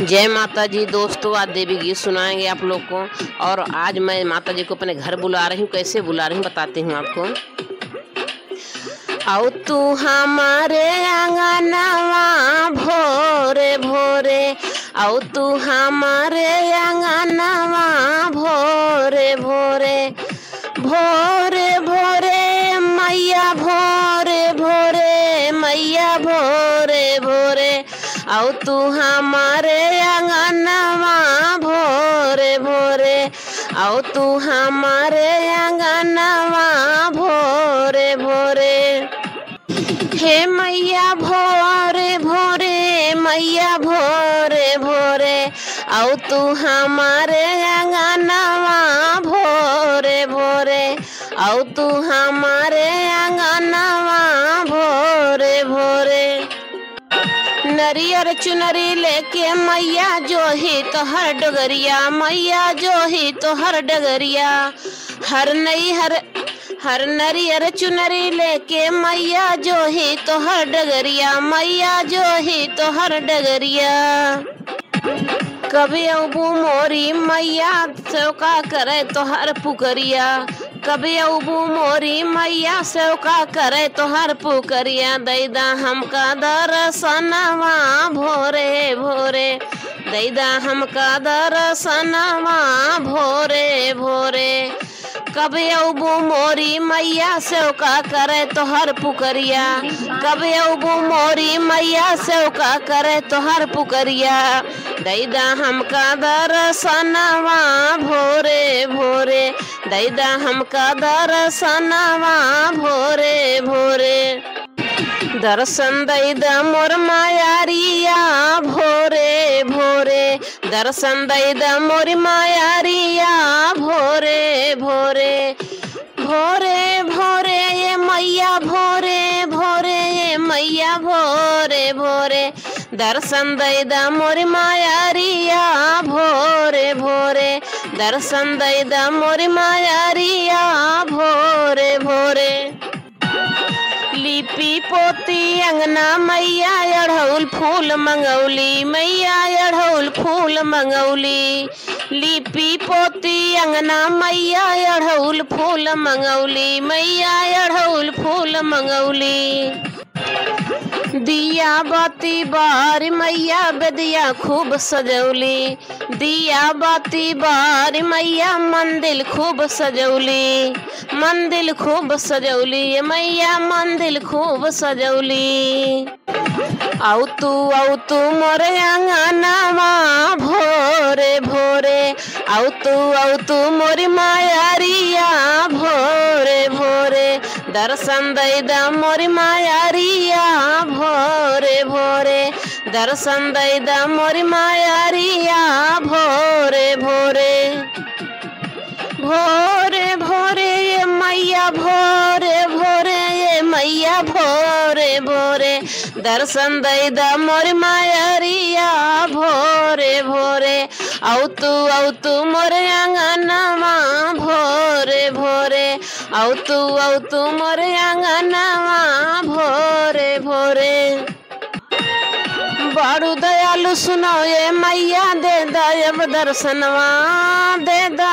जय माता जी दोस्तों, आज देवी गीत सुनाएंगे आप लोग को। और आज मैं माता जी को अपने घर बुला रही हूँ। कैसे बुला रही हूँ बताती हूँ आपको। आओ तू हमारे आंगनवा भोरे भोरे, आओ तू हमारे आंगनवा भोरे भोरे, भोरे भोरे मैया भोरे भोरे, मैया भोरे भोरे, आओ तू हमारे आंगनवा भोरे भोरे, आओ तू हमारे आंगनवा भोरे भोरे। हे मैया भोरे भोरे, मैया भोरे भोरे, आओ तू हमारे आंगनवा भोरे भोरे, आओ तू हमारे आंगनवा भोरे भोरे। नरियर चुनरी लेके मैया जो ही तो हर डगरिया, मैया जो ही तो हर डगरिया, हर नरियर चुनरी लेके मैया जो ही तो हर डगरिया, मैया जो ही तो हर डगरिया। कभी अबू मोरी मैया सेवका करे तो हर पुकरिया, कभी अबू मोरी मैया सेवका करे तो हर पुकरिया। दैदा हमका दर्शनवा भोरे भोरे, दैदा हमका दर्शनवा भोरे भोरे। कभी अबू मोरी मैया सेवका करे तो हर पुकरिया, कभी अबू मोरी मैया सेवका करे तो हर पुकरिया। दैदा हमका दर्शनवा भोरे भोरे, दैदा हमका दर्शनवा भोरे भोरे। दर्शन दैदा मोर मायारिया भोरे भोरे, दर्शन दैदा मोर मायारिया भोरे भोरे, भोरे भोरे ये मैया भोरे भोरे, ये मैया भोरे भोरे। दर्शन दैदा मोर मायारिया भोरे भोरे, दर्शन दैदा मोर मायारिया भोरे भोरे। लिपि पोती अंगना मैया अड़हुल फूल मंगौली, मैया अड़हुल फूल मंगौली। लिपि पोती अंगना मैया अड़हुल फूल मंगौली, मैया अड़हुल फूल मंगौली। दिया बाती बार मैया बेदिया खूब सजौली, दिया बाती बार मैया मंदिर खूब सजौली, मंदिर खूब सजौली, मैया मंदिर खूब सजौली। आओ तू मोरे आंगनवा भोरे भोरे, आओ तू मोरी मायारिया भोरे भोरे। दर्शन दैदा मोरी मायारिया भोरे भोरे, दर्शन दैदा मोरी मायारिया भोरे भोरे। भोरे भोरे ये मैया भोरे भोरे, ये मैया भोरे भोरे। दर्शन दैदा मोर मायारिया भोरे भोरे, आओ तू मोरे आंगनवा भोरे भोरे, आओ तू मोरे आंगनवा भोरे भोरे। बड़ू दयालु सुनो ये मैया दे दा अब दर्शनवा, दे दा।